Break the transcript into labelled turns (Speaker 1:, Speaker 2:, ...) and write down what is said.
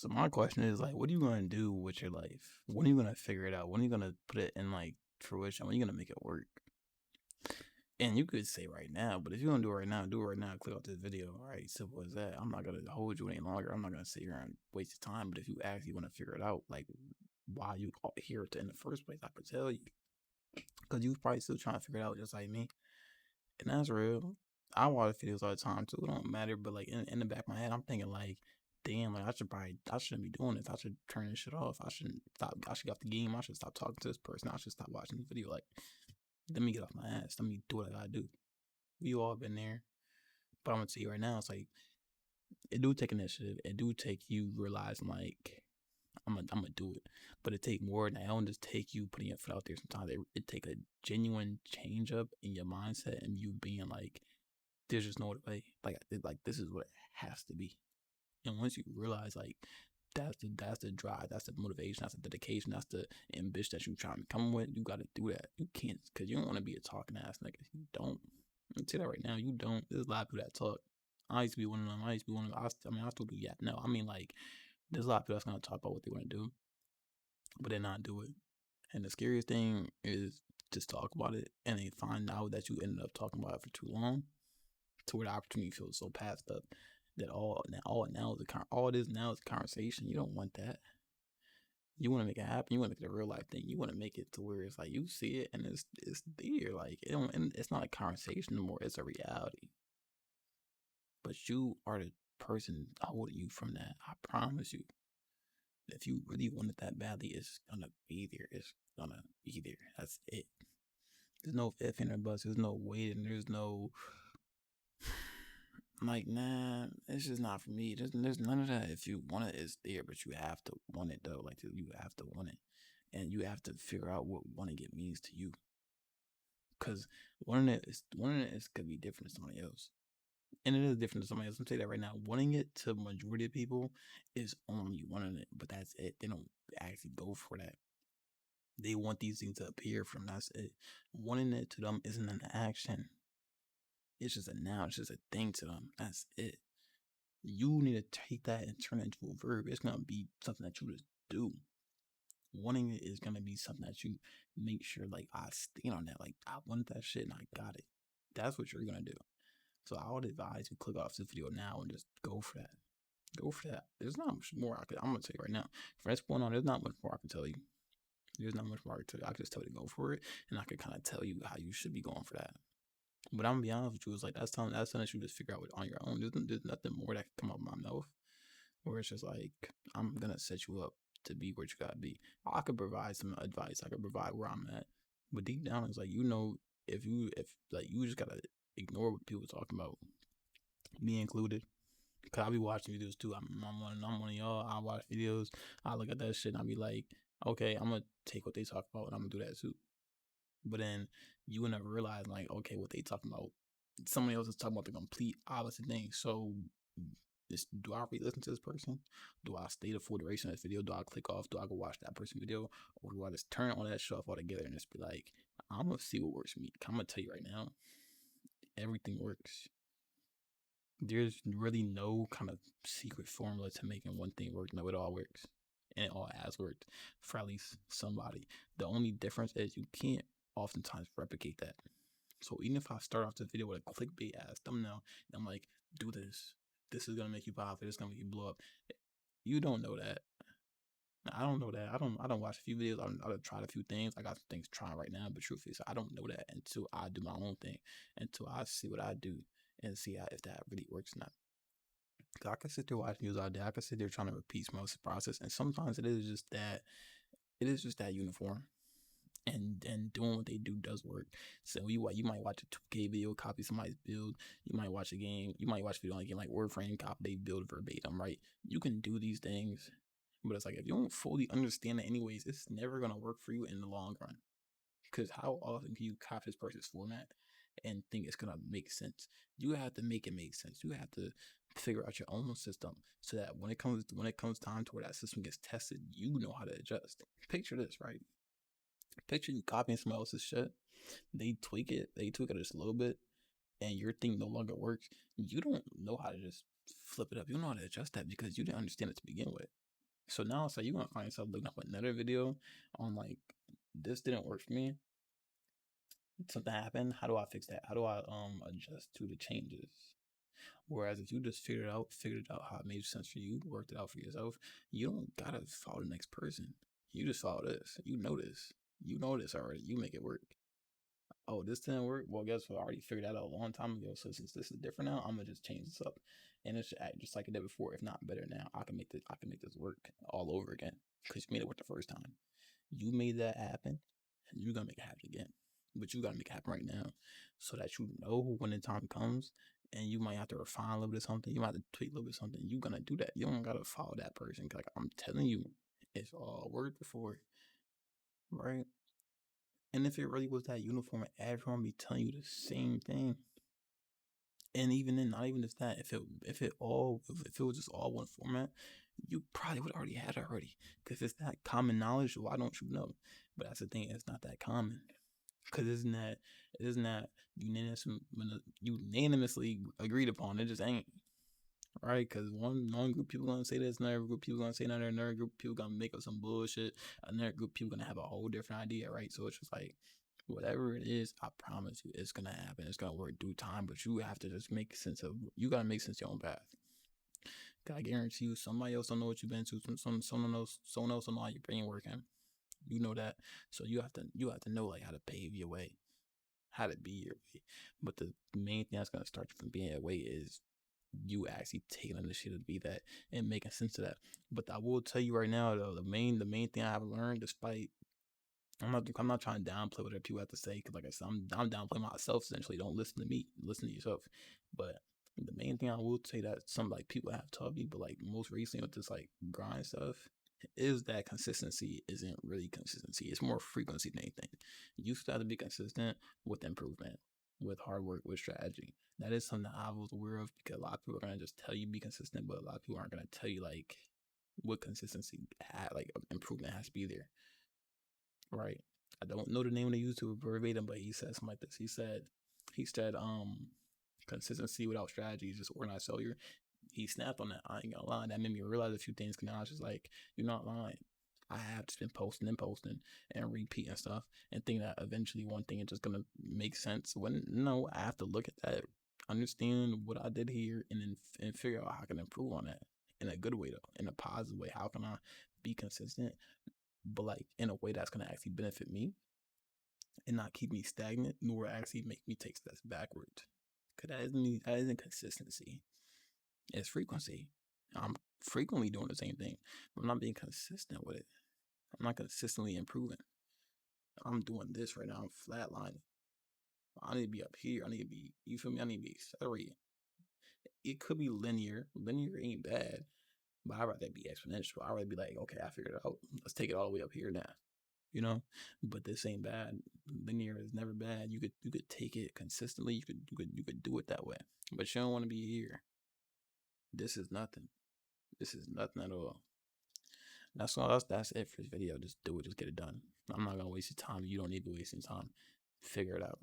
Speaker 1: So my question is like, what are you gonna do with your life? When are you gonna figure it out? When are you gonna put it in like fruition? When are you gonna make it work? And you could say right now, but if you're gonna do it right now, do it right now. Click off this video. All right, simple as that. I'm not gonna hold you any longer. I'm not gonna sit here and waste your time. But if you actually want to figure it out, like why you here in the first place, I could tell you, because you probably still trying to figure it out just like me, and that's real. I watch videos all the time too. It don't matter, but like in the back of my head, I'm thinking like, damn, like I shouldn't be doing this. I should turn this shit off. I shouldn't stop. I should get off the game. I should stop talking to this person. I should stop watching this video. Like, let me get off my ass. Let me do what I gotta do. We all been there, but I'm gonna tell you right now, it's like it do take initiative. It do take you realizing like I'm gonna do it, but it take more than that. It don't just take you putting your foot out there. Sometimes it take a genuine change up in your mindset and you being like, there's just no other way. Like this is what it has to be. And once you realize like that's the drive, that's the motivation, that's the dedication, that's the ambition that you trying to come with, you gotta do that. You can't because you don't want to be a talking ass nigga. You don't. I'll tell you that right now. You don't. There's a lot of people that talk. I used to be one of them. I used to be one of them. I still do. Yeah, no. I mean, like, there's a lot of people that's gonna talk about what they want to do, but then not do it. And the scariest thing is just talk about it and then find out that you ended up talking about it for too long, to where the opportunity feels so passed up that all it is now is a conversation. You don't want that. You want to make it happen. You want to make it a real life thing. You want to make it to where it's like you see it and it's there. Like it don't. And it's not a conversation anymore. It's a reality. But you are the person holding you from that. I promise you. If you really want it that badly, it's gonna be there. It's gonna be there. That's it. There's no if and buts. There's no waiting. There's no like, nah, it's just not for me. There's none of that. If you want it, it's there, but you have to want it though. Like you have to want it, and you have to figure out what wanting it means to you. Cause wanting it is could be different to somebody else, and it is different to somebody else. I'm saying that right now. Wanting it to majority of people is only wanting it, but that's it. They don't actually go for that. They want these things to appear from. That's it. Wanting it to them isn't an action. It's just a noun. It's just a thing to them. That's it. You need to take that and turn it into a verb. It's gonna be something that you just do. Wanting it is gonna be something that you make sure, like, I stand on that. Like, I want that shit and I got it. That's what you're gonna do. So I would advise you click off this video now and just go for that. Go for that. There's not much more I'm gonna tell you right now. For that's going on, there's not much more I can tell you. There's not much more I can tell you. I can just tell you to go for it, and I can kind of tell you how you should be going for that. But I'm gonna be honest with you, it's like that's something that you just figure out on your own. There's nothing more that can come out of my mouth where it's just like I'm gonna set you up to be where you gotta be. I could provide some advice. I could provide where I'm at, but deep down it's like if like you just gotta ignore what people talking about, me included. Cause I be watching videos too. I'm one of y'all. I watch videos. I look at that shit and I be like, okay, I'm gonna take what they talk about and I'm gonna do that too. But then you will never realize like, okay, what they talking about. Somebody else is talking about the complete opposite thing. So do I re-listen to this person? Do I stay the full duration of this video? Do I click off? Do I go watch that person video? Or do I just turn on that show off altogether and just be like, I'm gonna see what works for me. I'm gonna tell you right now, everything works. There's really no kind of secret formula to making one thing work. No, it all works. And it all has worked for at least somebody. The only difference is you can't oftentimes replicate that. So even if I start off this video with a clickbait ass thumbnail, and I'm like, do this. This is gonna make you popular. This is gonna make you blow up. You don't know that. I don't know that. I don't watch a few videos. I've tried a few things. I got some things trying right now, but truthfully, so I don't know that until I do my own thing, until I see what I do and see if that really works or not. Cause I can sit there watching videos all day. I can sit there trying to repeat most of the process, and sometimes it is just that uniform. And doing what they do does work. So you might watch a 2K video, copy somebody's build. You might watch a game. You might watch a video on a game like Warframe, copy they build verbatim, right? You can do these things, but it's like if you don't fully understand it anyways, it's never gonna work for you in the long run. Because how often can you copy this person's format and think it's gonna make sense? You have to make it make sense. You have to figure out your own system so that when it comes time to where that system gets tested, you know how to adjust. Picture this, right? Picture you copying somebody else's shit. They tweak it just a little bit, and your thing no longer works. You don't know how to just flip it up. You don't know how to adjust that because you didn't understand it to begin with. So now it's like you're gonna find yourself looking up another video on like, this didn't work for me. Something happened. How do I fix that? How do I adjust to the changes? Whereas if you just figured it out how it made sense for you, worked it out for yourself, you don't gotta follow the next person. You just follow this. You know this. You know this already. You make it work. Oh, this didn't work. Well, guess what? I already figured that out a long time ago. So since this is different now, I'm gonna just change this up, and it should act just like it did before, if not better. Now I can make this. I can make this work all over again because you made it work the first time. You made that happen, and you're gonna make it happen again. But you gotta make it happen right now, so that you know when the time comes, and you might have to refine a little bit of something. You might have to tweak a little bit of something. You're gonna do that. You don't gotta follow that person. Like I'm telling you, it's all worked before, right? And if it really was that uniform, everyone be telling you the same thing. And even then, not even just that. If it was just all one format, you probably would already had it already. Because it's that common knowledge. Why don't you know? But that's the thing. It's not that common. Because isn't that unanimously agreed upon? It just ain't. Right? Because one group of people gonna say this, another group of people gonna say another group of people gonna make up some bullshit, another group of people gonna have a whole different idea, right? So it's just like, whatever it is, I promise you, it's gonna happen. It's gonna work due time, but you have to just make sense of. You gotta make sense of your own path. I guarantee you, somebody else don't know what you've been to. Someone else don't know how your brain working. You know that, so you have to know like how to pave your way, how to be your way. But the main thing that's gonna start you from being your way is you actually taking initiative to be that and making sense of that. But I will tell you right now, though, the main thing I have learned, despite I'm not trying to downplay what other people have to say, because like I said, I'm downplaying myself essentially. Don't listen to me, listen to yourself. But the main thing I will say that some like people have taught me, but like most recently with this like grind stuff, is that consistency isn't really consistency. It's more frequency than anything. You still have to be consistent with improvement, with hard work, with strategy. That is something that I was aware of, because a lot of people are gonna just tell you be consistent, but a lot of people aren't gonna tell you like what consistency like improvement has to be there. Right. I don't know the name of the YouTuber verbatim, but he said something like this. He said, consistency without strategy is just organized failure. He snapped on that. I ain't gonna lie. That made me realize a few things, because now I was just like, you're not lying. I have just been posting and repeating stuff and think that eventually one thing is just gonna make sense. When no, I have to look at that, understand what I did here, and then and figure out how I can improve on that in a good way, though, in a positive way. How can I be consistent, but like in a way that's gonna actually benefit me and not keep me stagnant, nor actually make me take steps backward? Cause that isn't consistency. It's frequency. I'm frequently doing the same thing, but I'm not being consistent with it. I'm not consistently improving. I'm doing this right now. I'm flatlining. I need to be up here. I need to be, you feel me? I need to be accelerating. It could be linear. Linear ain't bad, but I'd rather be exponential. I'd rather be like, okay, I figured it out. Let's take it all the way up here now. You know, but this ain't bad. Linear is never bad. You could take it consistently. You could do it that way, but you don't want to be here. This is nothing. This is nothing at all. That's all. That's it for this video. Just do it. Just get it done. I'm not gonna waste your time. You don't need to waste your time. Figure it out.